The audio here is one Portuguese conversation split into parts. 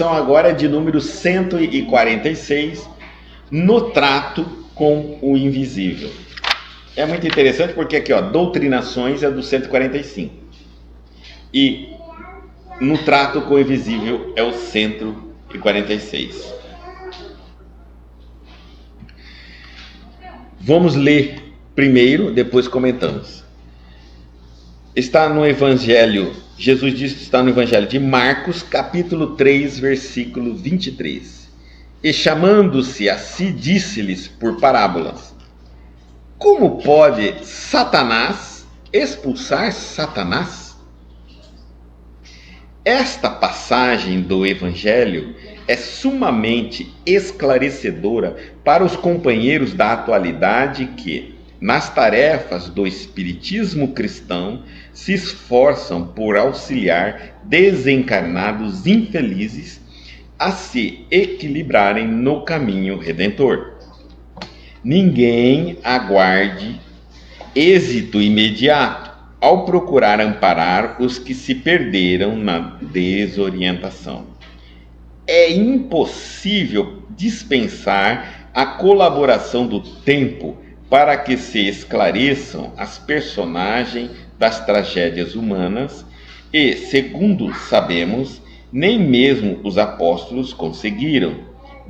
Então agora é de número 146, no trato com o invisível. É muito interessante porque aqui, ó, doutrinações é do 145. E no trato com o invisível é o 146. Vamos ler primeiro, depois comentamos. Está no Evangelho, Jesus disse que está no Evangelho de Marcos, capítulo 3, versículo 23. E chamando-se a si, disse-lhes por parábolas: como pode Satanás expulsar Satanás? Esta passagem do Evangelho é sumamente esclarecedora para os companheiros da atualidade que, nas tarefas do espiritismo cristão, se esforçam por auxiliar desencarnados infelizes a se equilibrarem no caminho redentor. Ninguém aguarde êxito imediato ao procurar amparar os que se perderam na desorientação. É impossível dispensar a colaboração do tempo para que se esclareçam as personagens das tragédias humanas e, segundo sabemos, nem mesmo os apóstolos conseguiram,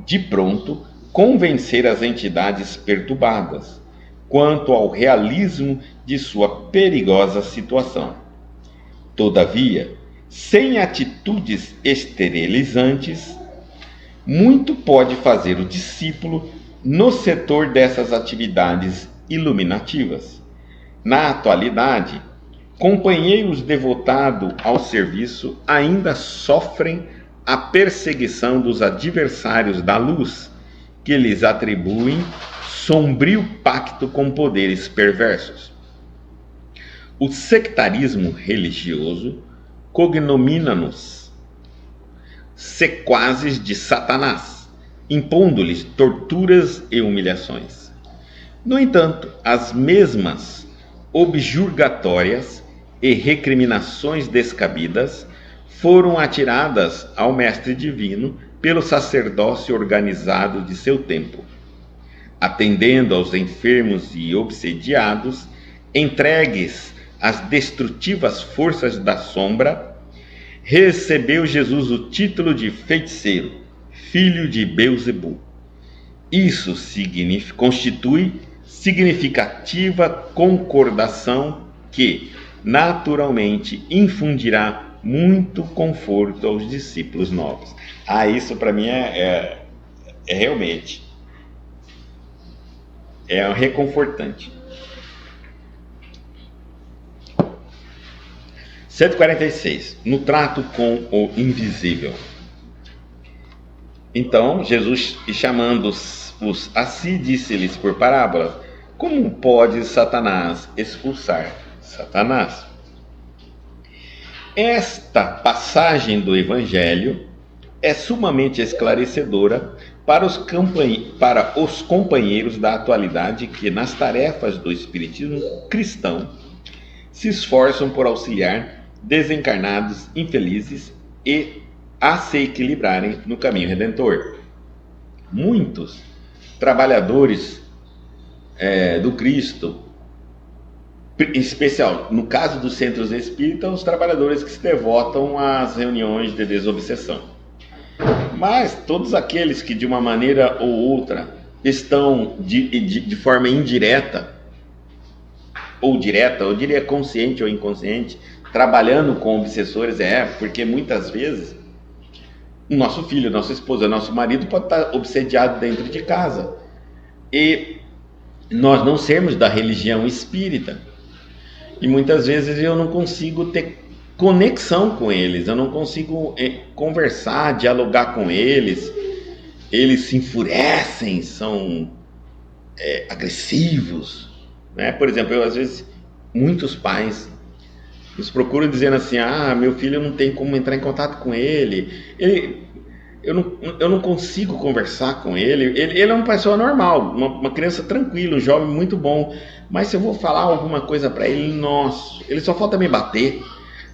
de pronto, convencer as entidades perturbadas quanto ao realismo de sua perigosa situação. Todavia, sem atitudes esterilizantes, muito pode fazer o discípulo no setor dessas atividades iluminativas. Na atualidade, companheiros devotados ao serviço ainda sofrem a perseguição dos adversários da luz, que lhes atribuem sombrio pacto com poderes perversos. O sectarismo religioso cognomina-nos sequazes de Satanás, impondo-lhes torturas e humilhações. No entanto, as mesmas objurgatórias e recriminações descabidas foram atiradas ao Mestre Divino pelo sacerdócio organizado de seu tempo. Atendendo aos enfermos e obsediados, entregues às destrutivas forças da sombra, recebeu Jesus o título de feiticeiro, filho de Beelzebul. Isso constitui significativa concordação que, naturalmente, infundirá muito conforto aos discípulos novos. Isso para mim é realmente reconfortante. 146. No trato com o invisível. Então, Jesus, chamando-os a si, disse-lhes por parábolas: como pode Satanás expulsar Satanás? Esta passagem do Evangelho é sumamente esclarecedora para os companheiros da atualidade que, nas tarefas do espiritismo cristão, se esforçam por auxiliar desencarnados infelizes e a se equilibrarem no caminho redentor. Muitos trabalhadores do Cristo, em especial no caso dos centros espíritas, os trabalhadores que se devotam às reuniões de desobsessão. Mas todos aqueles que de uma maneira ou outra estão de forma indireta ou direta, eu diria consciente ou inconsciente, trabalhando com obsessores, porque muitas vezes o nosso filho, nossa esposa, nosso marido pode estar obsediado dentro de casa e nós não sermos da religião espírita, e muitas vezes eu não consigo ter conexão com eles, eu não consigo conversar, dialogar com eles, eles se enfurecem, são agressivos, né? Por exemplo, às vezes muitos pais nos procuram dizendo assim: meu filho não tem como entrar em contato com ele, eu não consigo conversar com ele é uma pessoa normal, uma criança tranquila, um jovem muito bom, mas se eu vou falar alguma coisa para ele, nossa, ele só falta me bater.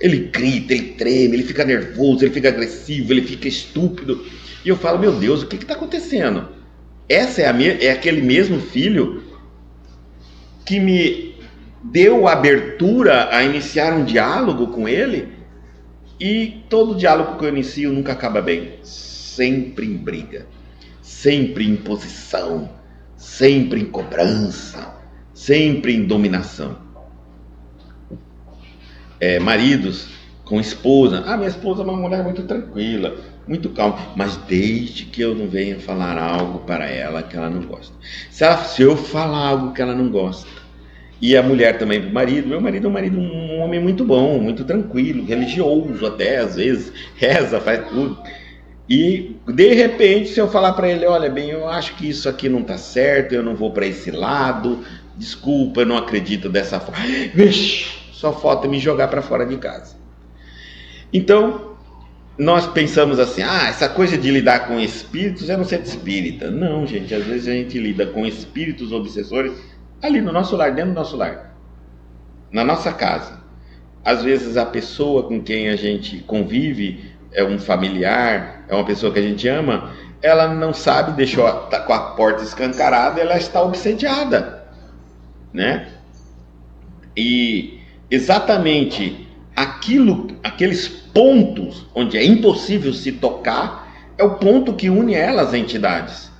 Ele grita, ele treme, ele fica nervoso, ele fica agressivo, ele fica estúpido. E eu falo, meu Deus, o que está acontecendo? Essa é aquele mesmo filho que me deu abertura a iniciar um diálogo com ele, e todo diálogo que eu inicio nunca acaba bem. Sempre em briga, sempre em imposição, sempre em cobrança, sempre em dominação. Maridos com esposa. Minha esposa é uma mulher muito tranquila, muito calma, mas desde que eu não venha falar algo para ela que ela não gosta. Se eu falar algo que ela não gosta, e a mulher também para o marido, meu marido é um homem muito bom, muito tranquilo, religioso até, às vezes, reza, faz tudo. E de repente, se eu falar para ele, olha bem, eu acho que isso aqui não está certo, eu não vou para esse lado, desculpa, eu não acredito dessa forma. Vixe, só falta me jogar para fora de casa. Então, nós pensamos assim, essa coisa de lidar com espíritos é no centro espírita. Não, gente, às vezes a gente lida com espíritos obsessores ali no nosso lar, dentro do nosso lar, na nossa casa. Às vezes a pessoa com quem a gente convive é um familiar, é uma pessoa que a gente ama, ela não sabe, tá com a porta escancarada, ela está obsediada, né? E exatamente aqueles pontos onde é impossível se tocar, é o ponto que une elas, as entidades.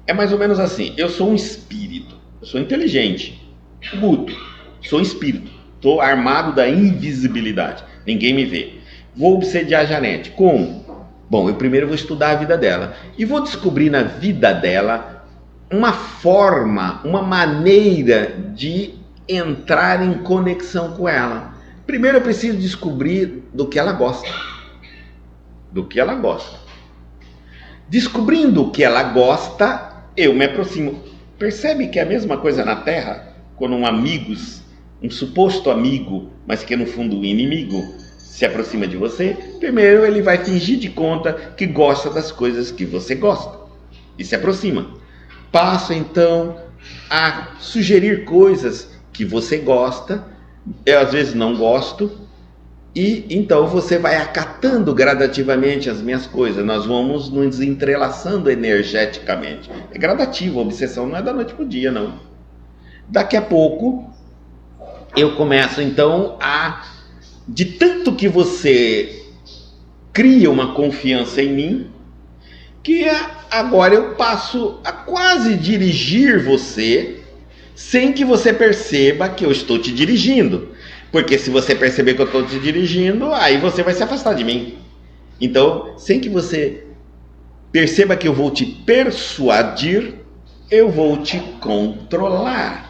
É mais ou menos assim, eu sou um espírito, eu sou inteligente, mudo, sou um espírito, estou armado da invisibilidade, ninguém me vê. Vou obsediar a Janete. Como? Bom, eu primeiro vou estudar a vida dela e vou descobrir na vida dela uma forma, uma maneira de entrar em conexão com ela. Primeiro eu preciso descobrir do que ela gosta. Do que ela gosta. Descobrindo o que ela gosta, eu me aproximo. Percebe que é a mesma coisa na Terra? Quando um suposto amigo, mas que no fundo um inimigo, se aproxima de você, primeiro ele vai fingir de conta que gosta das coisas que você gosta e se aproxima. Passa então a sugerir coisas que você gosta, eu às vezes não gosto, e então você vai acatando gradativamente as minhas coisas, nós vamos nos entrelaçando energeticamente. É gradativo, a obsessão não é da noite para o dia, não. Daqui a pouco eu começo então de tanto que você cria uma confiança em mim, que agora eu passo a quase dirigir você, sem que você perceba que eu estou te dirigindo. Porque se você perceber que eu estou te dirigindo, aí você vai se afastar de mim. Então, sem que você perceba que eu vou te persuadir, eu vou te controlar.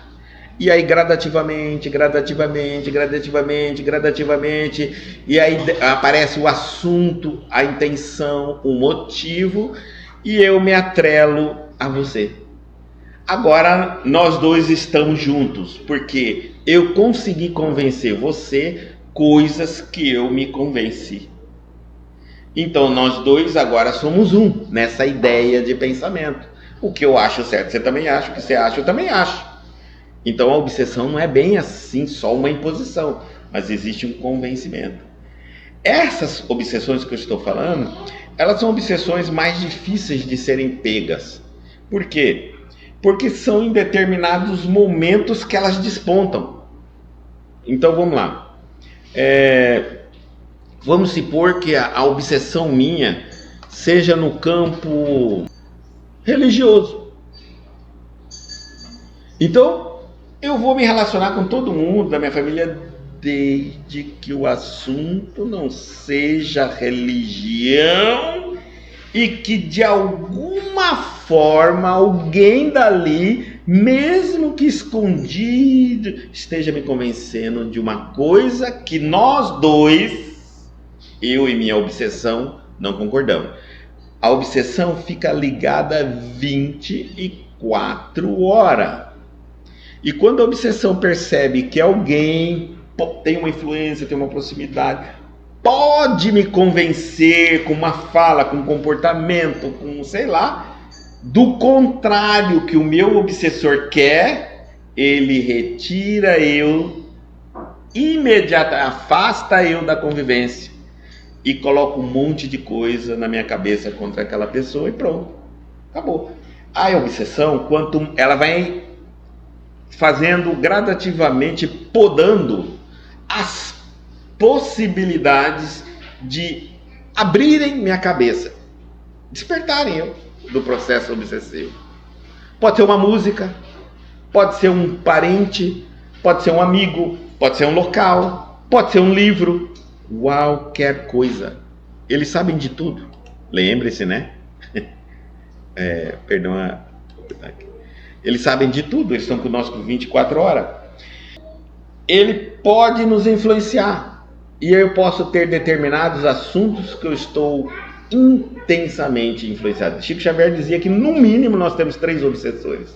E aí gradativamente, e aí aparece o assunto, a intenção, o motivo, e eu me atrelo a você. Agora nós dois estamos juntos, porque eu consegui convencer você coisas que eu me convenci. Então nós dois agora somos um, nessa ideia de pensamento. O que eu acho certo, você também acha, o que você acha, eu também acho. Então a obsessão não é bem assim só uma imposição, mas existe um convencimento. Essas obsessões que eu estou falando, elas são obsessões mais difíceis de serem pegas. Por quê? Porque são em determinados momentos que elas despontam. Então vamos lá. Vamos supor que a obsessão minha seja no campo religioso. Então eu vou me relacionar com todo mundo da minha família, desde que o assunto não seja religião e que de alguma forma alguém dali, mesmo que escondido, esteja me convencendo de uma coisa que nós dois, eu e minha obsessão, não concordamos. A obsessão fica ligada 24 horas. E quando a obsessão percebe que alguém tem uma influência, tem uma proximidade, pode me convencer com uma fala, com um comportamento, com sei lá, do contrário que o meu obsessor quer, ele retira eu imediatamente afasta eu da convivência e coloco um monte de coisa na minha cabeça contra aquela pessoa e pronto, acabou. A obsessão, quanto ela vai fazendo gradativamente, podando as possibilidades de abrirem minha cabeça, despertarem eu do processo obsessivo. Pode ser uma música, pode ser um parente, pode ser um amigo, pode ser um local, pode ser um livro, qualquer coisa. Eles sabem de tudo. Lembre-se, né? Eles sabem de tudo, eles estão conosco 24 horas. Ele pode nos influenciar. E eu posso ter determinados assuntos que eu estou intensamente influenciado. Chico Xavier dizia que no mínimo nós temos 3 obsessores.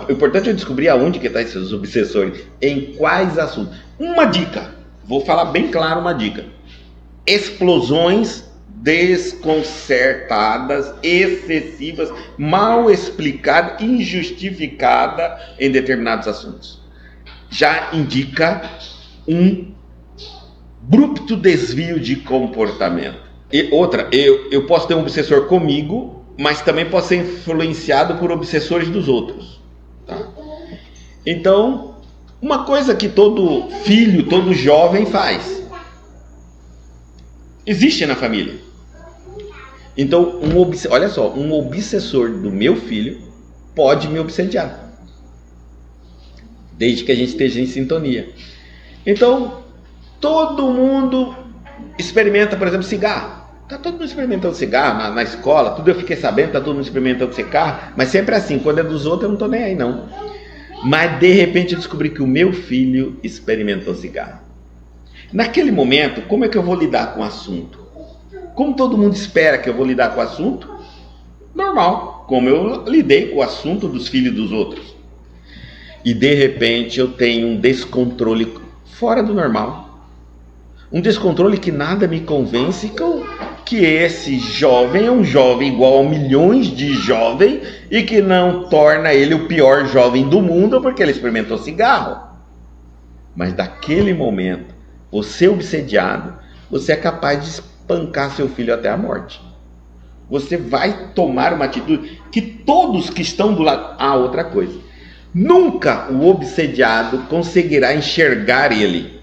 O importante é descobrir aonde que estão esses obsessores, em quais assuntos. Uma dica, vou falar bem claro uma dica: explosões desconcertadas, excessivas, mal explicadas, injustificadas em determinados assuntos. Já indica um abrupto desvio de comportamento. E outra, eu posso ter um obsessor comigo, mas também posso ser influenciado por obsessores dos outros. Tá? Então, uma coisa que todo filho, todo jovem faz, existe na família. Então, olha só, um obsessor do meu filho pode me obsediar, desde que a gente esteja em sintonia. Então, todo mundo experimenta, por exemplo, cigarro. Tá todo mundo experimentando cigarro na escola, tudo eu fiquei sabendo, tá todo mundo experimentando cigarro, mas sempre assim, quando é dos outros eu não tô nem aí não. Mas de repente eu descobri que o meu filho experimentou cigarro. Naquele momento, como é que eu vou lidar com o assunto? Como todo mundo espera que eu vou lidar com o assunto? Normal, como eu lidei com o assunto dos filhos dos outros. E de repente eu tenho um descontrole fora do normal. Um descontrole que nada me convence que esse jovem é um jovem igual a milhões de jovens e que não torna ele o pior jovem do mundo porque ele experimentou cigarro. Mas daquele momento, você obsediado, você é capaz de espancar seu filho até a morte. Você vai tomar uma atitude que todos que estão do lado... outra coisa. Nunca o obsediado conseguirá enxergar ele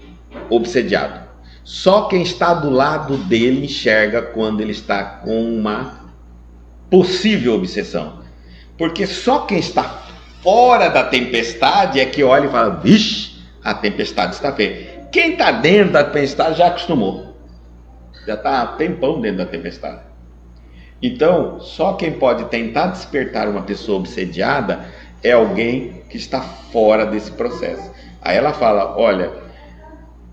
obsediado. Só quem está do lado dele enxerga quando ele está com uma possível obsessão. Porque só quem está fora da tempestade é que olha e fala: vixe, a tempestade está feia. Quem está dentro da tempestade já acostumou. Já está há tempão dentro da tempestade. Então, só quem pode tentar despertar uma pessoa obsediada é alguém que está fora desse processo. Aí ela fala: olha,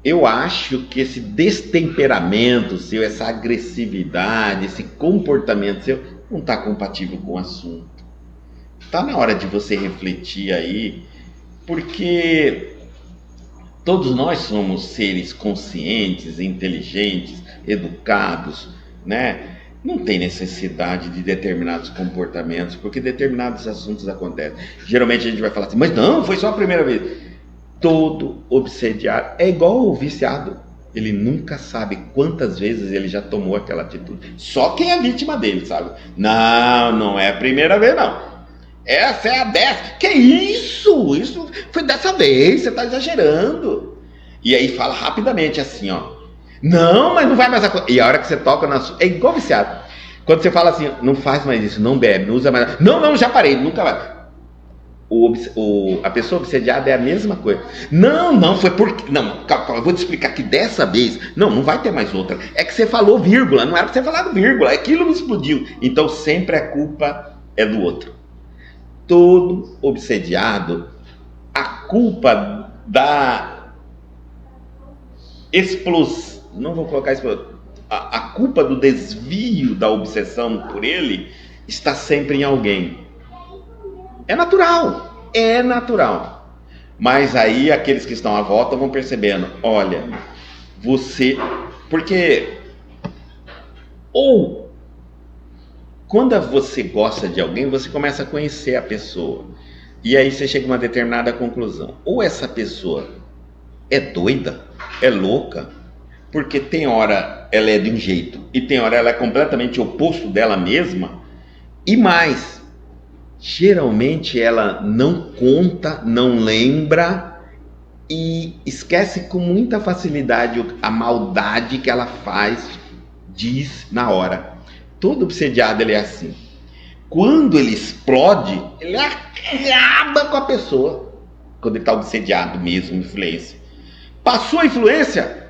eu acho que esse destemperamento seu, essa agressividade, esse comportamento seu não está compatível com o assunto. Está na hora de você refletir aí, porque todos nós somos seres conscientes, inteligentes, educados, né? Não tem necessidade de determinados comportamentos, porque determinados assuntos acontecem. Geralmente a gente vai falar assim: mas não, foi só a primeira vez. Todo obsediado é igual o viciado. Ele nunca sabe quantas vezes ele já tomou aquela atitude. Só quem é vítima dele sabe. Não, não é a primeira vez não. Essa é a 10ª. Que isso? Isso foi dessa vez, você está exagerando. E aí fala rapidamente assim, ó: não, mas não vai mais acontecer. E a hora que você toca na sua... É igual viciado. Quando você fala assim: não faz mais isso, não bebe, não usa mais... Não, já parei, nunca vai. A pessoa obsediada é a mesma coisa. Não, foi porque... Não, calma, eu vou te explicar que dessa vez... Não vai ter mais outra. É que você falou vírgula, não era pra você falar vírgula. Aquilo me explodiu. Então sempre a culpa é do outro. Todo obsediado, a culpa da explosão... Não vou colocar explosão. A culpa do desvio da obsessão por ele está sempre em alguém. É natural. Mas aí aqueles que estão à volta vão percebendo: olha, você... Porque... Ou, quando você gosta de alguém, você começa a conhecer a pessoa. E aí você chega a uma determinada conclusão. Ou essa pessoa é doida, é louca, porque tem hora ela é de um jeito e tem hora ela é completamente oposto dela mesma, e mais, geralmente ela não conta, não lembra e esquece com muita facilidade a maldade que ela faz, diz na hora. Todo obsediado ele é assim. Quando ele explode, ele acaba com a pessoa. Quando ele está obsediado mesmo, influência. Passou a influência?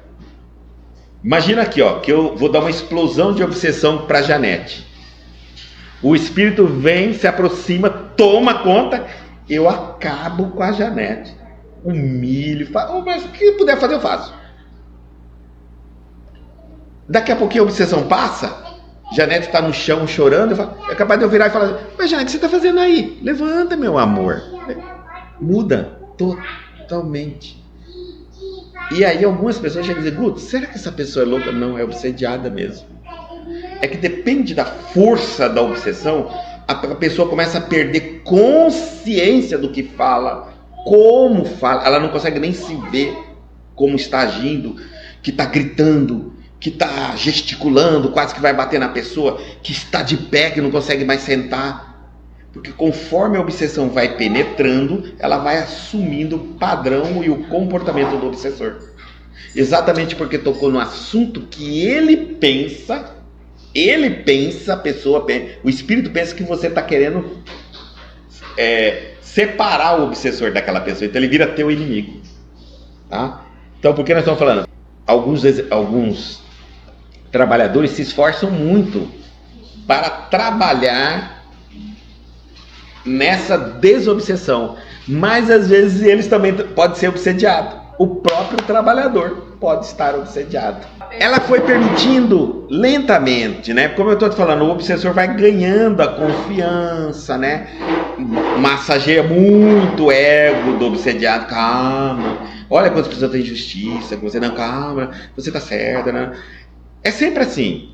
Imagina aqui, ó, que eu vou dar uma explosão de obsessão para Janete. O espírito vem, se aproxima, toma conta, eu acabo com a Janete. Humilho, mas o que puder fazer eu faço. Daqui a pouquinho a obsessão passa, Janete está no chão chorando, é capaz de eu virar e falar, mas Janete, o que você está fazendo aí? Levanta, meu amor. Muda totalmente. E aí algumas pessoas chegam e dizem, Guto, será que essa pessoa é louca? Não, é obsediada mesmo. É que depende da força da obsessão, a pessoa começa a perder consciência do que fala, como fala, ela não consegue nem se ver como está agindo, que está gritando, que está gesticulando, quase que vai bater na pessoa, que está de pé, que não consegue mais sentar. Porque conforme a obsessão vai penetrando, ela vai assumindo o padrão e o comportamento do obsessor. Exatamente porque tocou no assunto que ele pensa, a pessoa pensa, o espírito pensa que você está querendo separar o obsessor daquela pessoa, então ele vira teu inimigo. Tá? Então, por que nós estamos falando? Alguns trabalhadores se esforçam muito para trabalhar nessa desobsessão, mas às vezes eles também podem ser obsediados. O próprio trabalhador pode estar obsediado. Ela foi permitindo lentamente, né? Como eu estou te falando, o obsessor vai ganhando a confiança, né? Massageia muito o ego do obsediado. Calma, olha quantas pessoas têm justiça, você não, calma, você está certa, né? É sempre assim.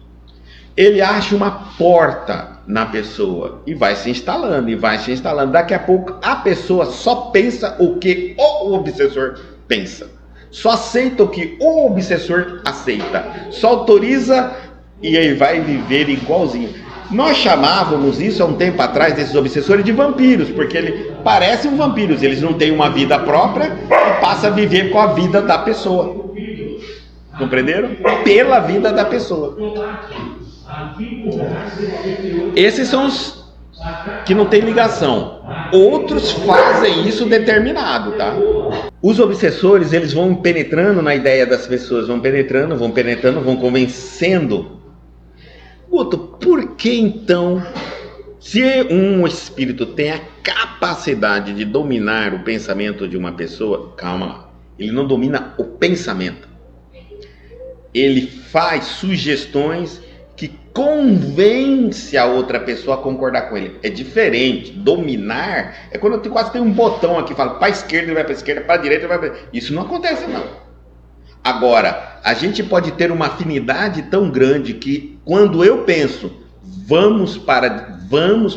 Ele acha uma porta na pessoa e vai se instalando, Daqui a pouco a pessoa só pensa o que o obsessor pensa. Só aceita o que o obsessor aceita. Só autoriza e aí vai viver igualzinho. Nós chamávamos isso há um tempo atrás, desses obsessores, de vampiros, porque eles parecem vampiros. Eles não têm uma vida própria e passam a viver com a vida da pessoa. Compreenderam? Pela vida da pessoa. Esses são os que não tem ligação. Outros fazem isso determinado, tá? Os obsessores, eles vão penetrando na ideia das pessoas, vão penetrando, vão convencendo. Guto, por que então, se um espírito tem a capacidade de dominar o pensamento de uma pessoa, calma lá, ele não domina o pensamento. Ele faz sugestões que convence a outra pessoa a concordar com ele. É diferente. Dominar é quando eu quase tenho um botão aqui, fala para a esquerda ele vai para a esquerda, para a direita ele vai para a direita. Isso não acontece não. Agora, a gente pode ter uma afinidade tão grande que quando eu penso vamos para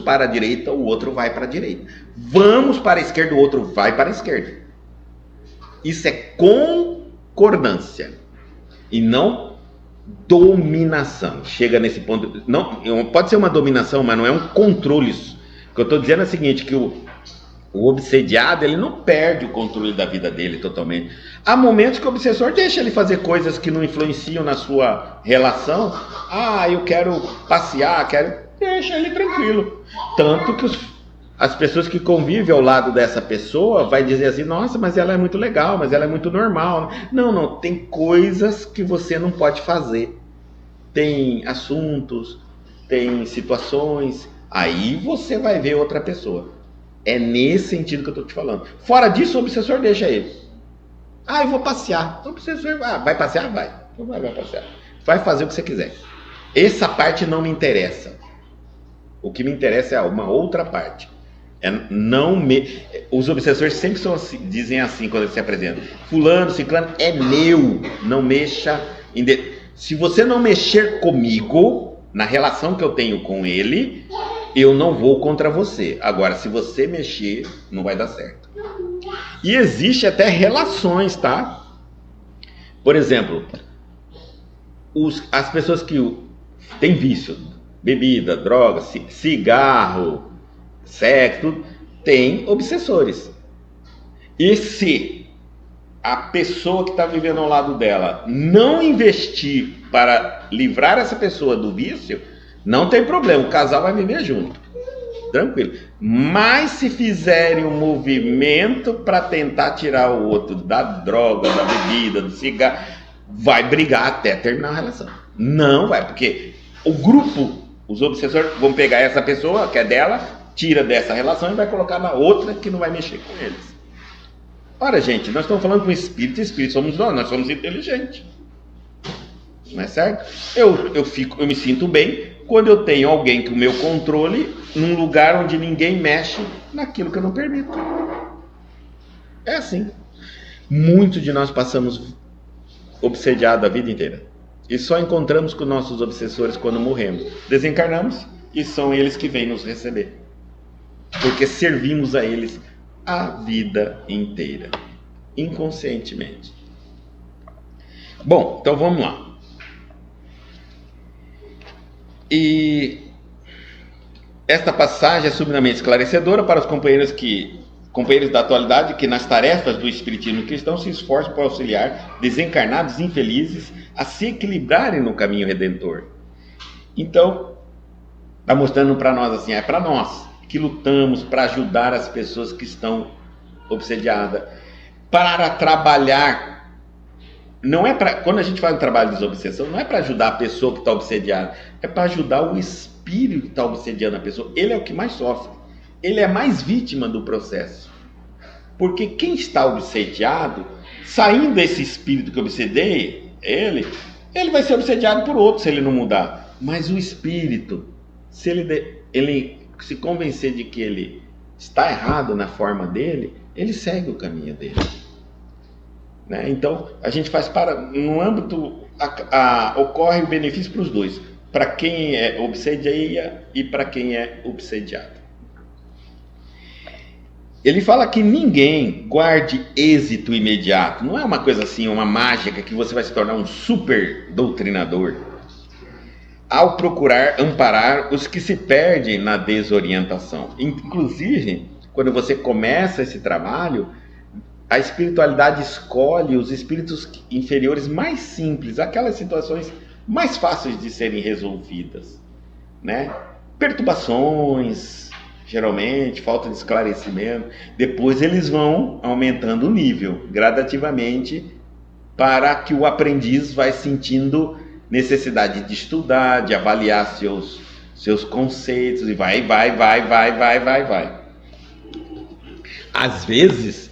a direita, o outro vai para a direita. Vamos para a esquerda, o outro vai para a esquerda. Isso é concordância e não dominação. Chega nesse ponto, não, pode ser uma dominação, mas não é um controle. O que eu estou dizendo é o seguinte, que o obsediado, ele não perde o controle da vida dele totalmente. Há momentos que o obsessor deixa ele fazer coisas que não influenciam na sua relação. Eu quero passear, deixa ele tranquilo. Tanto que as pessoas que convivem ao lado dessa pessoa vai dizer assim, nossa, mas ela é muito legal, mas ela é muito normal. Não, tem coisas que você não pode fazer. Tem assuntos, tem situações, aí você vai ver outra pessoa. É nesse sentido que eu estou te falando. Fora disso, o obsessor deixa ele. Eu vou passear. O obsessor vai passear? Vai. Vai passear. Vai fazer o que você quiser. Essa parte não me interessa. O que me interessa é uma outra parte. Os obsessores sempre são assim, dizem assim quando eles se apresentam: fulano, ciclano é meu, não mexa se você não mexer comigo na relação que eu tenho com ele, eu não vou contra você. Agora, se você mexer, não vai dar certo. E existe até relações, tá? Por exemplo, as pessoas que têm vício, bebida, droga, cigarro, sexo, têm obsessores. E se a pessoa que está vivendo ao lado dela não investir para livrar essa pessoa do vício, não tem problema, o casal vai viver junto, tranquilo. Mas se fizerem um movimento para tentar tirar o outro da droga, da bebida, do cigarro, vai brigar até terminar a relação. Não vai, porque o grupo, os obsessores vão pegar essa pessoa que é dela, tira dessa relação e vai colocar na outra que não vai mexer com eles. Ora, gente, nós estamos falando com espírito somos nós somos inteligentes. Não é certo? Eu me sinto bem quando eu tenho alguém que o meu controle num lugar onde ninguém mexe naquilo que eu não permito. É assim. Muitos de nós passamos obsediados a vida inteira. E só encontramos com nossos obsessores quando morremos. Desencarnamos e são eles que vêm nos receber. Porque servimos a eles a vida inteira. Inconscientemente. Bom, então vamos lá. E esta passagem é sublimamente esclarecedora para os companheiros da atualidade que nas tarefas do espiritismo cristão se esforçam para auxiliar desencarnados infelizes a se equilibrarem no caminho redentor. Então, está mostrando para nós assim, é para nós que lutamos para ajudar as pessoas que estão obsediadas, para trabalhar. Não é para, quando a gente faz um trabalho de desobsessão, não é para ajudar a pessoa que está obsediada, é para ajudar o espírito que está obsediando a pessoa. Ele é o que mais sofre, ele é mais vítima do processo, porque quem está obsediado, saindo desse espírito que obsedeia ele vai ser obsediado por outro se ele não mudar. Mas o espírito, se ele se convencer de que ele está errado na forma dele, ele segue o caminho dele. Né? Então, a gente faz no âmbito, ocorre o benefício para os dois, para quem é obsedia e para quem é obsediado. Ele fala que ninguém guarde êxito imediato, não é uma coisa assim, uma mágica que você vai se tornar um super doutrinador, ao procurar amparar os que se perdem na desorientação. Inclusive, quando você começa esse trabalho, a espiritualidade escolhe os espíritos inferiores mais simples, aquelas situações mais fáceis de serem resolvidas, né? Perturbações, geralmente, falta de esclarecimento. Depois eles vão aumentando o nível, gradativamente, para que o aprendiz vai sentindo necessidade de estudar, de avaliar seus conceitos, e vai. Às vezes,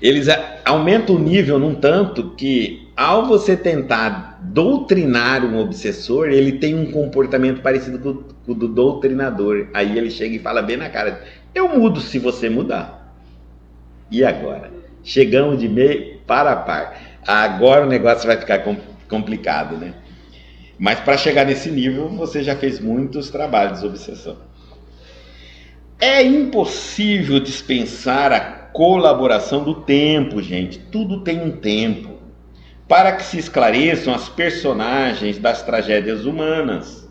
eles aumentam o nível num tanto que, ao você tentar doutrinar um obsessor, ele tem um comportamento parecido com o do doutrinador. Aí ele chega e fala bem na cara: eu mudo se você mudar. E agora? Chegamos de meio para a par. Agora o negócio vai ficar complicado, né? Mas para chegar nesse nível, você já fez muitos trabalhos de obsessão. É impossível dispensar a colaboração do tempo, gente. Tudo tem um tempo. Para que se esclareçam as personagens das tragédias humanas.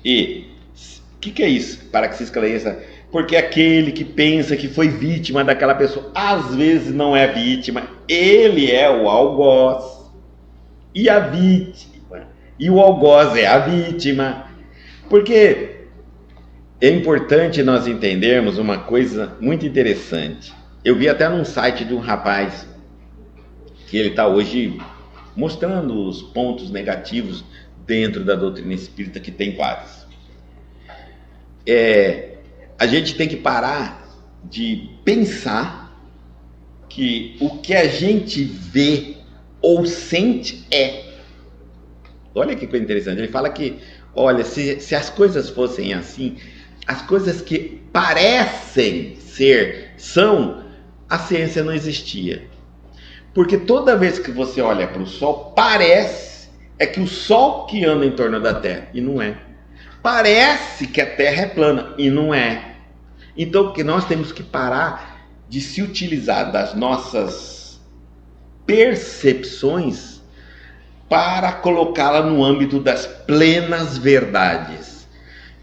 E o que é isso? Para que se esclareça. Porque aquele que pensa que foi vítima daquela pessoa, às vezes não é vítima. Ele é o algoz. E a vítima. E o algoz é a vítima. Porque é importante nós entendermos uma coisa muito interessante. Eu vi até num site de um rapaz que ele está hoje mostrando os pontos negativos dentro da doutrina espírita, que tem vários. A gente tem que parar de pensar que o que a gente vê ou sente é. Olha que coisa interessante. Ele fala que, olha, se as coisas fossem assim, as coisas que parecem são, a ciência não existia. Porque toda vez que você olha para o Sol, parece que o Sol que anda em torno da Terra, e não é. Parece que a Terra é plana, e não é. Então, que nós temos que parar de se utilizar das nossas percepções para colocá-la no âmbito das plenas verdades.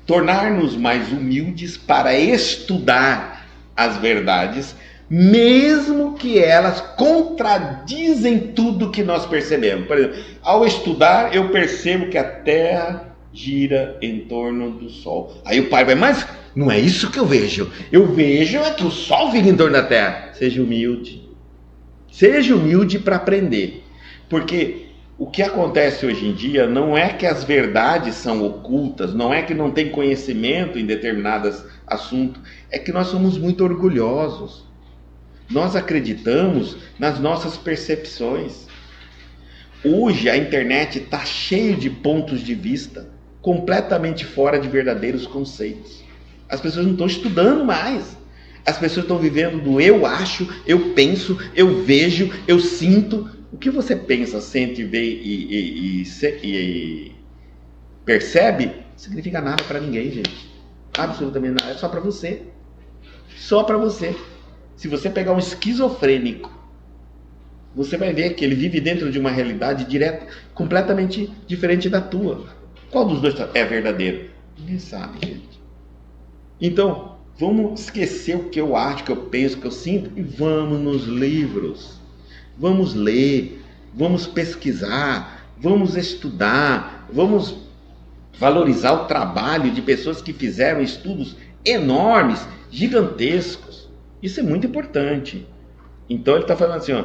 Tornar-nos mais humildes para estudar as verdades, mesmo que elas contradizem tudo que nós percebemos. Por exemplo, ao estudar, eu percebo que a Terra gira em torno do Sol. Aí o pai vai, mas não é isso que eu vejo. Eu vejo é que o Sol fica em torno da Terra. Seja humilde. Seja humilde para aprender. Porque o que acontece hoje em dia não é que as verdades são ocultas, não é que não tem conhecimento em determinados assuntos, é que nós somos muito orgulhosos. Nós acreditamos nas nossas percepções. Hoje a internet está cheia de pontos de vista completamente fora de verdadeiros conceitos. As pessoas não estão estudando mais. As pessoas estão vivendo do eu acho, eu penso, eu vejo, eu sinto. O que você pensa, sente, vê e percebe, não significa nada para ninguém, gente. Absolutamente nada. É só para você. Só para você. Se você pegar um esquizofrênico, você vai ver que ele vive dentro de uma realidade direta, completamente diferente da tua. Qual dos dois é verdadeiro? Ninguém sabe, gente. Então, vamos esquecer o que eu acho, o que eu penso, o que eu sinto e vamos nos livros. Vamos ler, vamos pesquisar, vamos estudar, vamos valorizar o trabalho de pessoas que fizeram estudos enormes, gigantescos. Isso é muito importante. Então ele está falando assim, ó,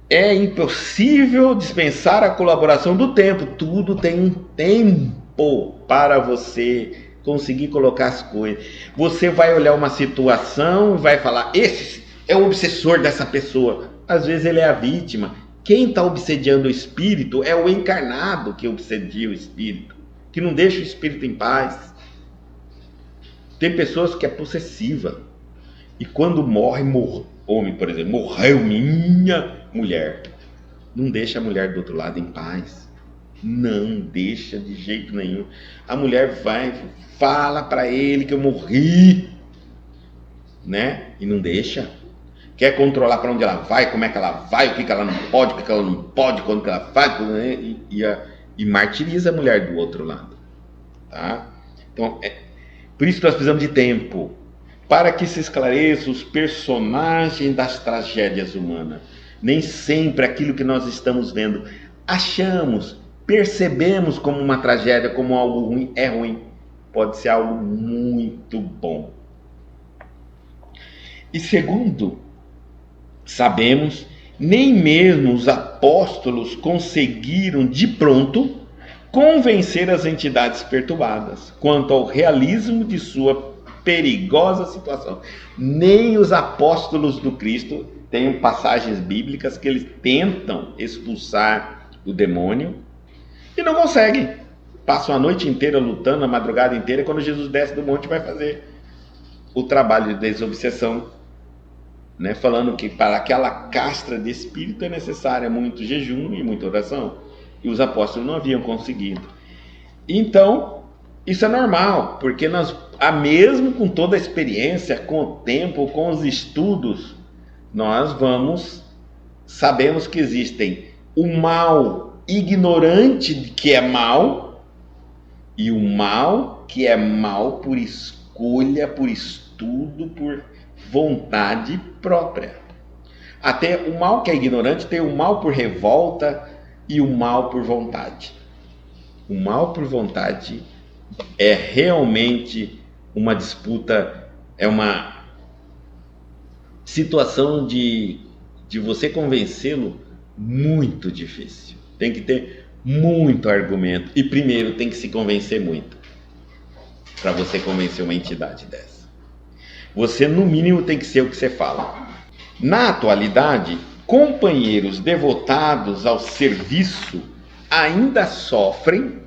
é impossível dispensar a colaboração do tempo. Tudo tem um tempo para você conseguir colocar as coisas. Você vai olhar uma situação e vai falar, esse é o obsessor dessa pessoa. Às vezes ele é a vítima. Quem está obsediando o espírito é o encarnado que obsedia o espírito, que não deixa o espírito em paz. Tem pessoas que é possessiva. E quando homem, por exemplo, morreu minha mulher, não deixa a mulher do outro lado em paz. Não deixa de jeito nenhum. A mulher vai, fala para ele que eu morri, né? E não deixa. Quer controlar para onde ela vai, como é que ela vai, o que ela não pode, o que ela não pode, quando que ela faz, né? E martiriza a mulher do outro lado, tá? Então, por isso que nós precisamos de tempo, para que se esclareçam os personagens das tragédias humanas. Nem sempre aquilo que nós estamos vendo, achamos, percebemos como uma tragédia, como algo ruim, é ruim. Pode ser algo muito bom. E segundo, sabemos, nem mesmo os apóstolos conseguiram de pronto convencer as entidades perturbadas quanto ao realismo de sua perigosa situação. Nem os apóstolos do Cristo, tem passagens bíblicas que eles tentam expulsar o demônio e não conseguem. Passam a noite inteira lutando, a madrugada inteira, e quando Jesus desce do monte vai fazer o trabalho de desobsessão, né? Falando que para aquela castra de espírito é necessária muito jejum e muita oração. E os apóstolos não haviam conseguido. Então, isso é normal, porque nós, mesmo com toda a experiência, com o tempo, com os estudos, nós sabemos que existem o mal ignorante que é mal e o mal que é mal por escolha, por estudo, por vontade própria. Até o mal que é ignorante tem o mal por revolta e o mal por vontade. O mal por vontade é realmente uma disputa, é uma situação de você convencê-lo muito difícil. Tem que ter muito argumento. E primeiro tem que se convencer muito para você convencer uma entidade dessa. Você, no mínimo, tem que ser o que você fala. Na atualidade, companheiros devotados ao serviço ainda sofrem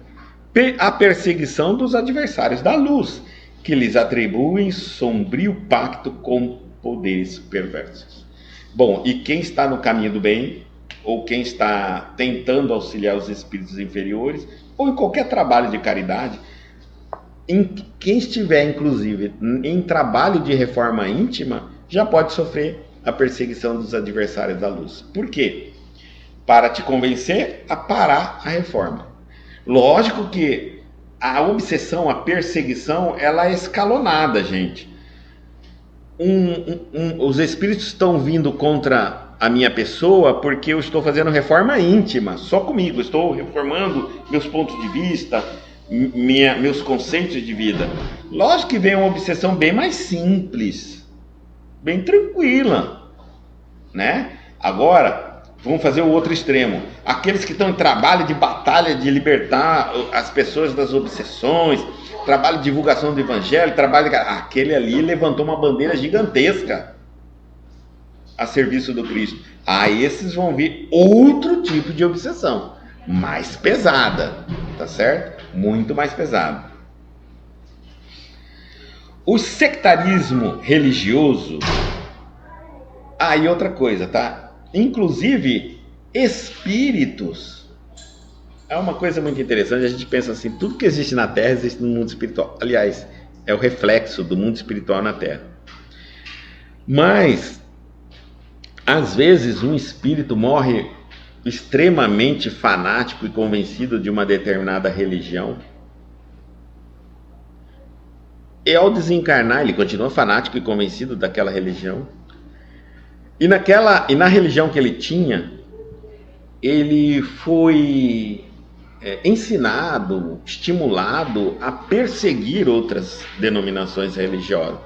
a perseguição dos adversários da luz, que lhes atribuem sombrio pacto com poderes perversos. Bom, e quem está no caminho do bem, ou quem está tentando auxiliar os espíritos inferiores, ou em qualquer trabalho de caridade, quem estiver, inclusive, em trabalho de reforma íntima, já pode sofrer a perseguição dos adversários da luz. Por quê? para te convencer a parar a reforma. Lógico que a obsessão, a perseguição, ela é escalonada, gente. Os espíritos estão vindo contra a minha pessoa porque eu estou fazendo reforma íntima, só comigo. Estou reformando meus pontos de vista, meus conceitos de vida. Lógico que vem uma obsessão bem mais simples, bem tranquila, né? Agora, vamos fazer o outro extremo. Aqueles que estão em trabalho de batalha de libertar as pessoas das obsessões, trabalho de divulgação do evangelho, aquele ali levantou uma bandeira gigantesca a serviço do Cristo. Esses vão vir outro tipo de obsessão, mais pesada, tá certo? Muito mais pesada. O sectarismo religioso. E outra coisa, tá? Inclusive, espíritos. É uma coisa muito interessante. A gente pensa assim: tudo que existe na Terra existe no mundo espiritual. Aliás, é o reflexo do mundo espiritual na Terra. Mas, às vezes, um espírito morre extremamente fanático e convencido de uma determinada religião. E ao desencarnar, ele continua fanático e convencido daquela religião. E na religião que ele tinha, ele foi ensinado, estimulado a perseguir outras denominações religiosas.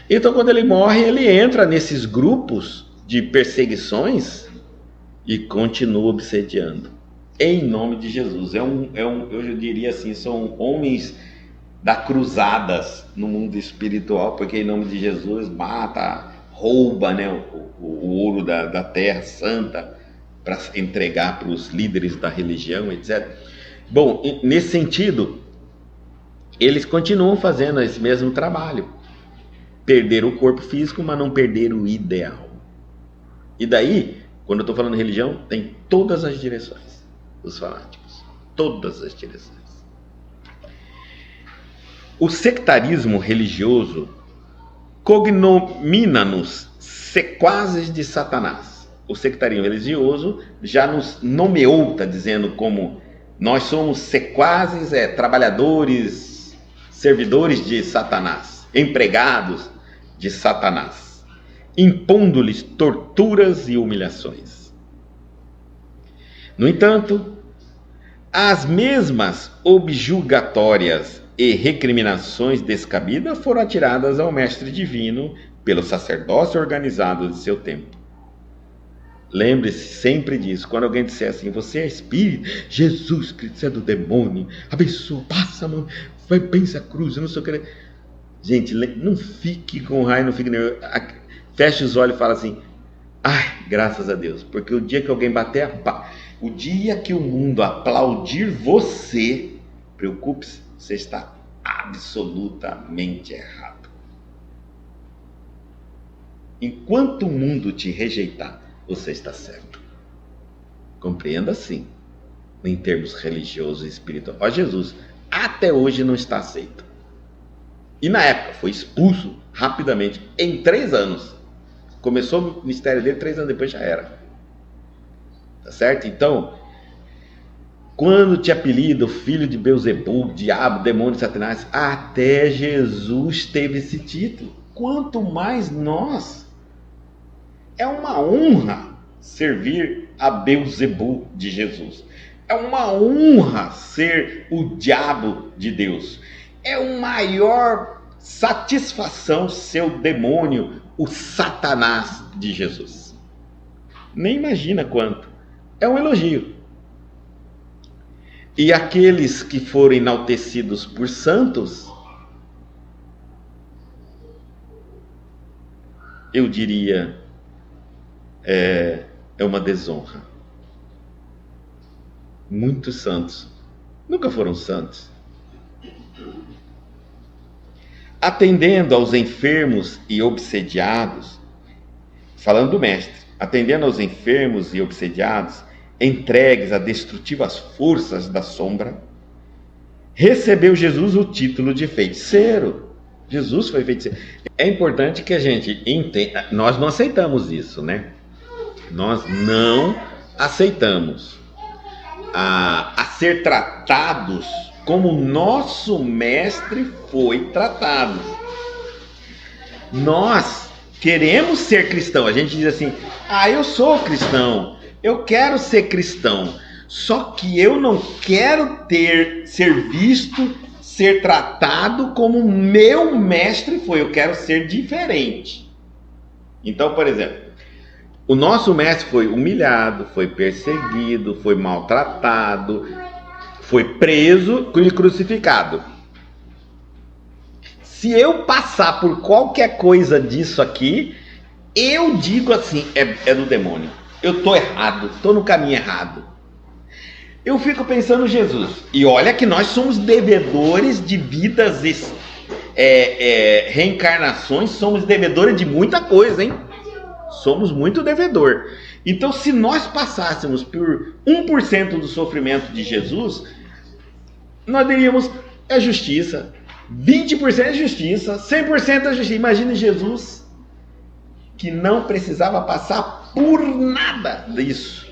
Então, quando ele morre, ele entra nesses grupos de perseguições e continua obsediando. Em nome de Jesus. Eu diria assim, são homens da cruzadas no mundo espiritual, porque em nome de Jesus mata, rouba, né, o ouro da terra santa para entregar para os líderes da religião, etc. Bom, nesse sentido, eles continuam fazendo esse mesmo trabalho. Perder o corpo físico, mas não perder o ideal. E daí, quando eu estou falando de religião, tem todas as direções dos fanáticos. Todas as direções. O sectarismo religioso cognomina-nos sequazes de Satanás. O sectarismo religioso já nos nomeou, está dizendo como nós somos sequazes, trabalhadores, servidores de Satanás, empregados de Satanás, impondo-lhes torturas e humilhações. No entanto, as mesmas objurgatórias e recriminações descabidas foram atiradas ao mestre divino pelo sacerdócio organizado de seu tempo. Lembre-se sempre disso. Quando alguém disser assim: você é espírito, Jesus Cristo, você é do demônio, abençoa, passa a mão, vai, pensa a cruz, eu não sei o que. Gente, não fique com raiva, não fique nervoso. Feche os olhos e fala assim: graças a Deus, porque o dia que alguém bater o dia que o mundo aplaudir você, preocupe-se, você está absolutamente errado. Enquanto o mundo te rejeitar, você está certo. Compreenda assim, em termos religiosos e espirituais. Jesus até hoje não está aceito. E na época foi expulso rapidamente, em 3 anos. Começou o ministério dele, 3 anos depois já era. Tá certo? Então, quando te apelida o filho de Beelzebub, diabo, demônio, Satanás, até Jesus teve esse título. Quanto mais nós. É uma honra servir a Beelzebub de Jesus. É uma honra ser o diabo de Deus. É uma maior satisfação ser o demônio, o Satanás de Jesus. Nem imagina quanto. É um elogio. E aqueles que foram enaltecidos por santos, eu diria, é uma desonra. Muitos santos nunca foram santos. Atendendo aos enfermos e obsediados, falando do mestre, atendendo aos enfermos e obsediados, entregues a destrutivas forças da sombra, recebeu Jesus o título de feiticeiro. Jesus foi feiticeiro. É importante que a gente entenda, nós não aceitamos isso, né? Nós não aceitamos a ser tratados como nosso mestre foi tratado. Nós queremos ser cristão. A gente diz assim: eu sou cristão, eu quero ser cristão, só que eu não quero ser visto, ser tratado como meu mestre foi. Eu quero ser diferente. Então, por exemplo, o nosso mestre foi humilhado, foi perseguido, foi maltratado, foi preso e crucificado. Se eu passar por qualquer coisa disso aqui, eu digo assim, é do demônio. Eu estou errado, estou no caminho errado. Eu fico pensando Jesus. E olha que nós somos devedores de vidas, reencarnações, somos devedores de muita coisa, hein? Somos muito devedor. Então, se nós passássemos por 1% do sofrimento de Jesus, nós diríamos, é justiça. 20% é justiça, 100% é justiça. Imagine Jesus, que não precisava passar por nada disso.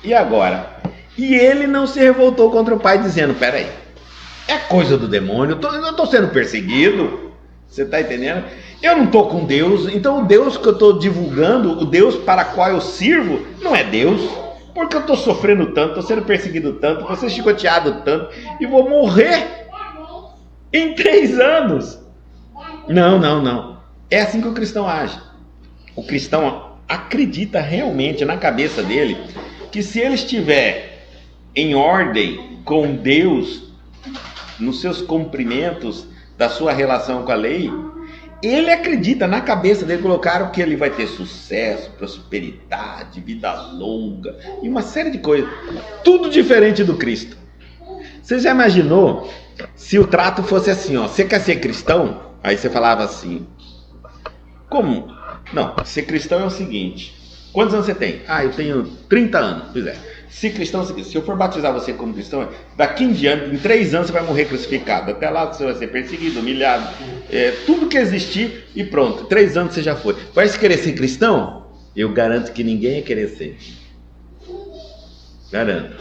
E agora? E ele não se revoltou contra o Pai, dizendo: peraí, é coisa do demônio, eu estou sendo perseguido. Você está entendendo? Eu não estou com Deus, então o Deus que eu estou divulgando, o Deus para qual eu sirvo, não é Deus. Porque eu estou sofrendo tanto, estou sendo perseguido tanto, vou ser chicoteado tanto, e vou morrer em 3 anos. Não. É assim que o cristão age. O cristão acredita realmente na cabeça dele que se ele estiver em ordem com Deus, nos seus cumprimentos da sua relação com a lei, ele acredita na cabeça dele, colocaram que ele vai ter sucesso, prosperidade, vida longa e uma série de coisas, tudo diferente do Cristo. Você já imaginou se o trato fosse assim, você quer ser cristão? Aí você falava assim: como? Não, ser cristão é o seguinte: quantos anos você tem? Eu tenho 30 anos. Pois é. Se cristão é o seguinte: se eu for batizar você como cristão, daqui em diante, em 3 anos você vai morrer crucificado. Até lá você vai ser perseguido, humilhado, tudo que existir e pronto. 3 anos você já foi. Vai querer ser cristão? Eu garanto que ninguém ia querer ser. Garanto.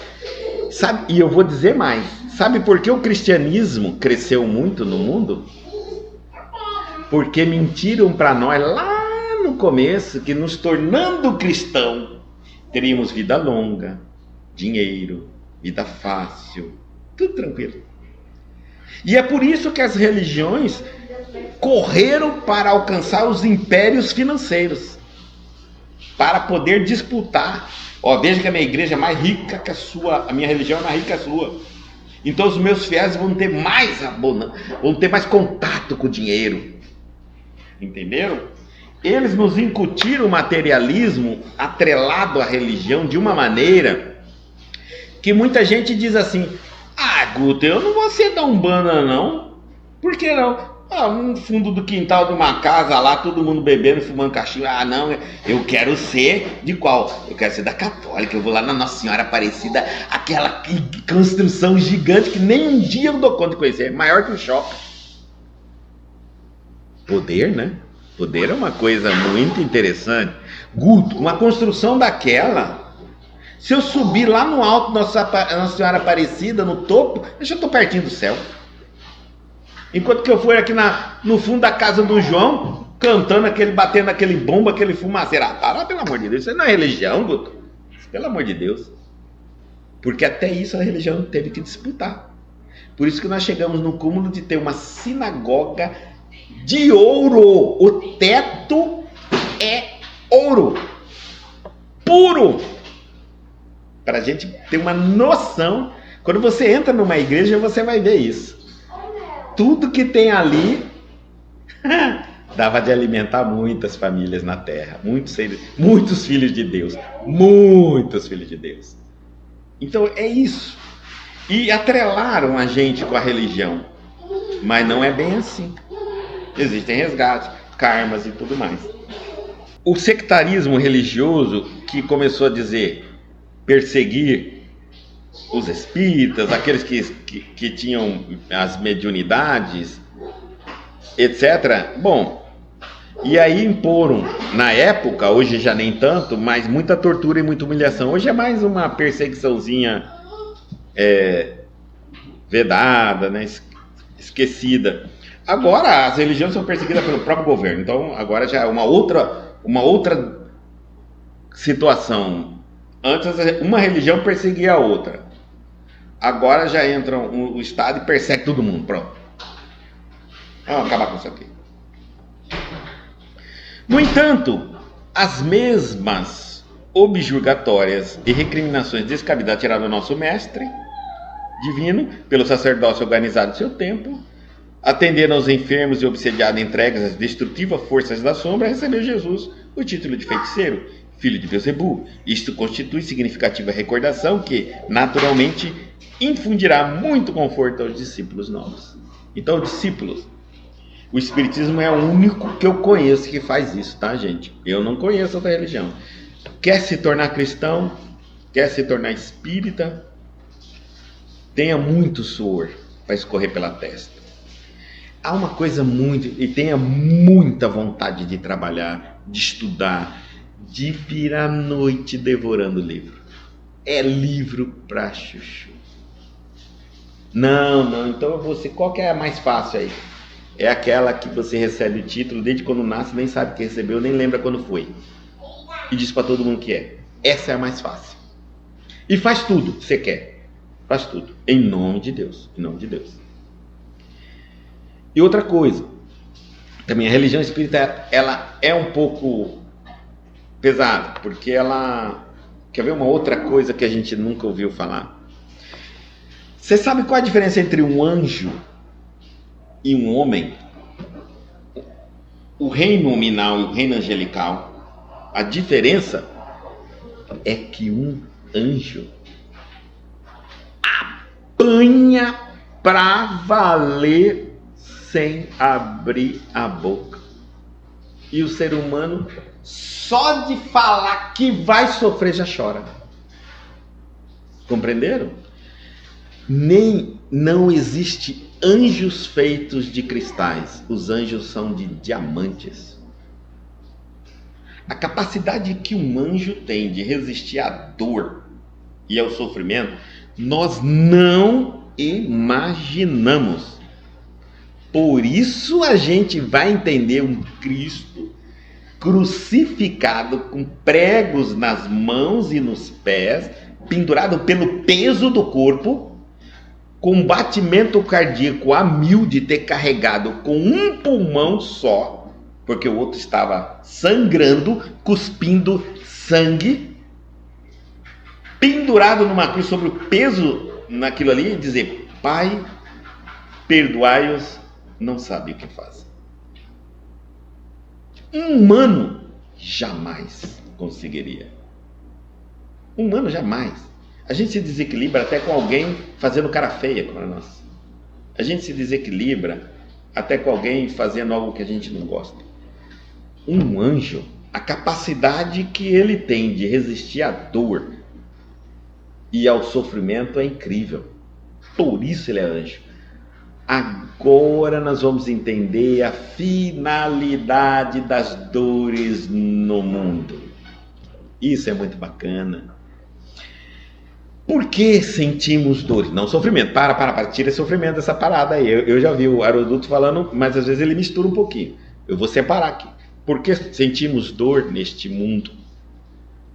Sabe, e eu vou dizer mais. Sabe por que o cristianismo cresceu muito no mundo? Porque mentiram para nós lá no começo que nos tornando cristão teríamos vida longa, dinheiro, vida fácil, tudo tranquilo. E é por isso que as religiões correram para alcançar os impérios financeiros, para poder disputar. Veja que a minha igreja é mais rica que a sua, a minha religião é mais rica que a sua. Então os meus fiéis vão ter mais contato com o dinheiro. Entenderam? Eles nos incutiram o materialismo atrelado à religião de uma maneira que muita gente diz assim: Guto, eu não vou ser da Umbanda não. Por que não? No fundo do quintal de uma casa lá, todo mundo bebendo, fumando cachimbo. Não, eu quero ser de qual? Eu quero ser da católica, eu vou lá na Nossa Senhora Aparecida, aquela construção gigante que nem um dia eu dou conta de conhecer, é maior que o shopping. Poder, né? Poder é uma coisa muito interessante. Guto, uma construção daquela, se eu subir lá no alto da Nossa Senhora Aparecida, no topo, eu já estou pertinho do céu. Enquanto que eu for aqui no fundo da casa do João, cantando batendo aquele bombo, aquele fumaceiro. Para, pelo amor de Deus, isso não é religião, Guto. Pelo amor de Deus. Porque até isso a religião teve que disputar. Por isso que nós chegamos no cúmulo de ter uma sinagoga de ouro. O teto é ouro puro. Para a gente ter uma noção. Quando você entra numa igreja, você vai ver isso. Tudo que tem ali dava de alimentar muitas famílias na terra, muitos filhos de Deus, muitos filhos de Deus. Então é isso. E atrelaram a gente com a religião, mas não é bem assim. Existem resgates, karmas e tudo mais. O sectarismo religioso que começou a perseguir os espíritas, aqueles que tinham as mediunidades, etc. Bom, E aí imporam, na época, hoje já nem tanto, mas muita tortura e muita humilhação. Hoje é mais uma perseguiçãozinha vedada, né? Esquecida. Agora as religiões são perseguidas pelo próprio governo. Então agora já é uma outra situação. Antes uma religião perseguia a outra. Agora já entra o Estado e persegue todo mundo. Pronto. Vamos acabar com isso aqui. No entanto, as mesmas objurgatórias e recriminações descabidas tiradas do nosso mestre divino, pelo sacerdócio organizado em seu tempo, atendendo aos enfermos e obsediado em entregas às destrutivas forças da sombra, recebeu Jesus o título de feiticeiro, filho de Beelzebub. Isto constitui significativa recordação que, naturalmente, infundirá muito conforto aos discípulos novos. Então, discípulos, o Espiritismo é o único que eu conheço que faz isso, tá, gente? Eu não conheço outra religião. Quer se tornar cristão? Quer se tornar espírita? Tenha muito suor para escorrer pela testa. Há uma coisa muito... E tenha muita vontade de trabalhar, de estudar, de virar a noite devorando livro. É livro pra chuchu. Não, então você... Qual que é a mais fácil aí? É aquela que você recebe o título, desde quando nasce, nem sabe que recebeu, nem lembra quando foi. E diz para todo mundo que é. Essa é a mais fácil. E faz tudo que você quer. Faz tudo. Em nome de Deus. Em nome de Deus. E outra coisa. Também a religião espírita, ela é um pouco pesada. Porque ela... Quer ver uma outra coisa que a gente nunca ouviu falar? Você sabe qual a diferença entre um anjo e um homem? O reino nominal e o reino angelical, a diferença é que um anjo apanha pra valer sem abrir a boca. E o ser humano, só de falar que vai sofrer, já chora. Compreenderam? Não existe anjos feitos de cristais. Os anjos são de diamantes. A capacidade que um anjo tem de resistir à dor e ao sofrimento, nós não imaginamos. Por isso a gente vai entender um Cristo crucificado com pregos nas mãos e nos pés, pendurado pelo peso do corpo, com batimento cardíaco a 1000 de ter carregado com um pulmão só, porque o outro estava sangrando, cuspindo sangue, pendurado numa cruz sobre o peso naquilo ali, e dizer: Pai, perdoai-os, não sabem o que fazem. Um humano jamais conseguiria. Um humano jamais. A gente se desequilibra até com alguém fazendo cara feia para nós. A gente se desequilibra até com alguém fazendo algo que a gente não gosta. Um anjo, a capacidade que ele tem de resistir à dor e ao sofrimento é incrível. Por isso ele é anjo. Agora nós vamos entender a finalidade das dores no mundo. Isso é muito bacana. Por que sentimos dores? Não sofrimento. Para. Tira esse sofrimento dessa parada aí. Eu já vi o Aroduto falando, mas às vezes ele mistura um pouquinho. Eu vou separar aqui. Por que sentimos dor neste mundo?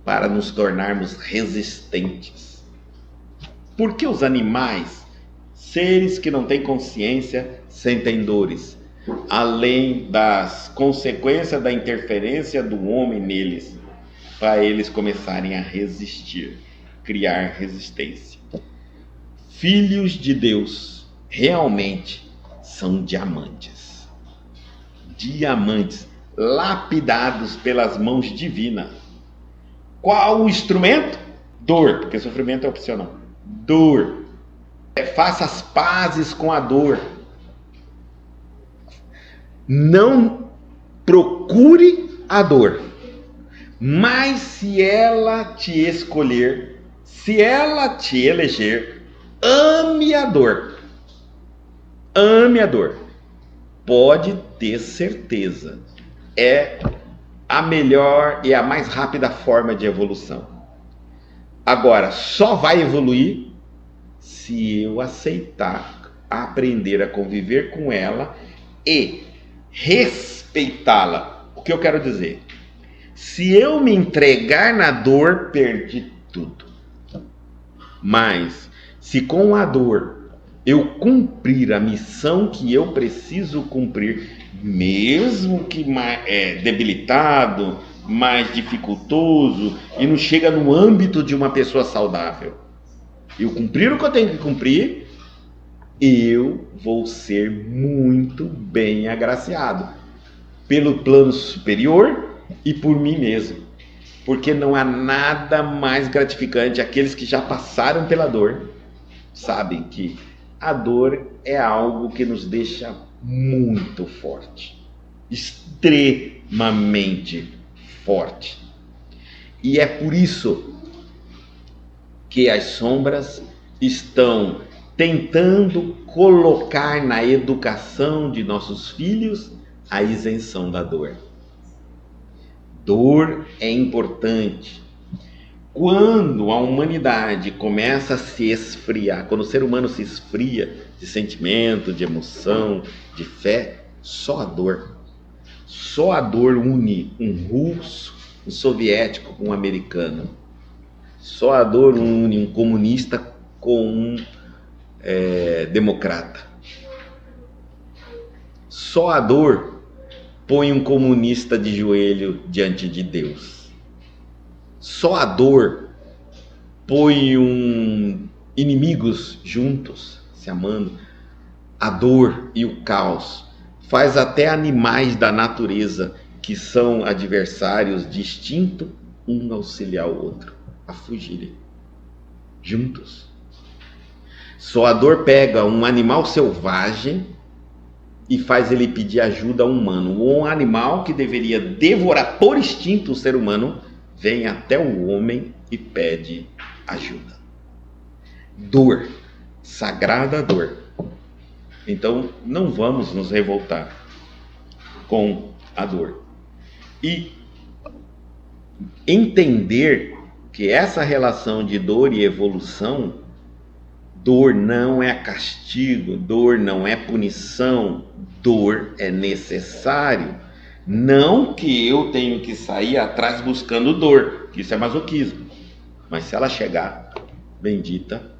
Para nos tornarmos resistentes. Por que os animais, seres que não têm consciência, sentem dores? Além das consequências da interferência do homem neles, para eles começarem a resistir. Criar resistência. Filhos de Deus realmente são diamantes. Diamantes lapidados pelas mãos divinas. Qual o instrumento? Dor, porque sofrimento é opcional. Dor. Faça as pazes com a dor. Não procure a dor. Mas se ela te escolher, se ela te eleger, ame a dor. Ame a dor. Pode ter certeza é a melhor e a mais rápida forma de evolução. Agora, só vai evoluir se eu aceitar aprender a conviver com ela e respeitá-la. O que eu quero dizer? Se eu me entregar na dor, perdi tudo. Mas, se com a dor eu cumprir a missão que eu preciso cumprir, mesmo que debilitado, mais dificultoso, e não chega no âmbito de uma pessoa saudável, eu cumprir o que eu tenho que cumprir, eu vou ser muito bem agraciado pelo plano superior e por mim mesmo, porque não há nada mais gratificante. Aqueles que já passaram pela dor sabem que a dor é algo que nos deixa muito forte, extremamente forte. E é por isso que as sombras estão tentando colocar na educação de nossos filhos a isenção da dor. Dor é importante. Quando a humanidade começa a se esfriar, quando o ser humano se esfria de sentimento, de emoção, de fé, só a dor une um russo, um soviético com um americano. Só a dor une um comunista com um democrata. Só a dor põe um comunista de joelho diante de Deus. Só a dor põe inimigos juntos, se amando. A dor e o caos faz até animais da natureza, que são adversários de instinto, um auxiliar o outro a fugirem juntos. Só a dor pega um animal selvagem e faz ele pedir ajuda a um humano. Um animal que deveria devorar por instinto o ser humano vem até o homem e pede ajuda. Dor, sagrada dor. Então não vamos nos revoltar com a dor. E entender que essa relação de dor e evolução, dor não é castigo, dor não é punição, dor é necessário. Não que eu tenho que sair atrás buscando dor, que isso é masoquismo. Mas se ela chegar, bendita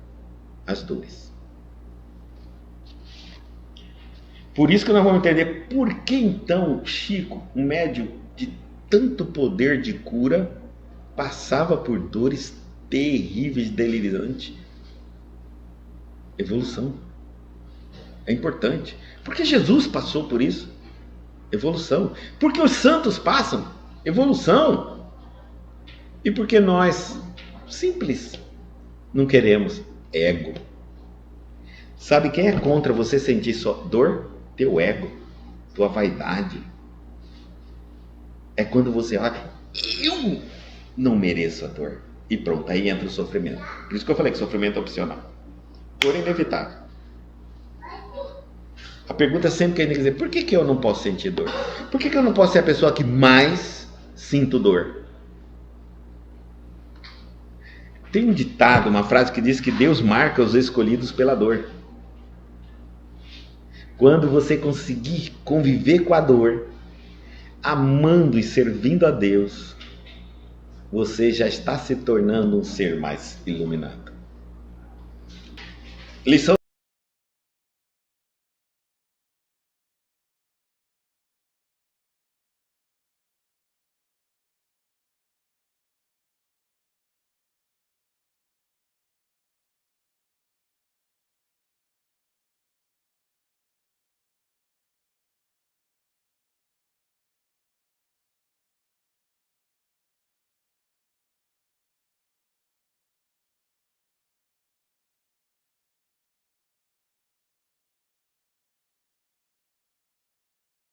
as dores. Por isso que nós vamos entender por que então Chico, um médium de tanto poder de cura, passava por dores terríveis, delirantes. Evolução. É importante. Porque Jesus passou por isso. Evolução. Porque os santos passam. Evolução. E porque nós, simples, não queremos. Ego. Sabe quem é contra você sentir só dor? Teu ego. Tua vaidade. É quando você olha, eu não mereço a dor. E pronto, aí entra o sofrimento. Por isso que eu falei que sofrimento é opcional. Dor é inevitável. A pergunta sempre que a gente dizer, por que eu não posso sentir dor? Por que eu não posso ser a pessoa que mais sinto dor? Tem um ditado, uma frase que diz que Deus marca os escolhidos pela dor. Quando você conseguir conviver com a dor, amando e servindo a Deus, você já está se tornando um ser mais iluminado. Lição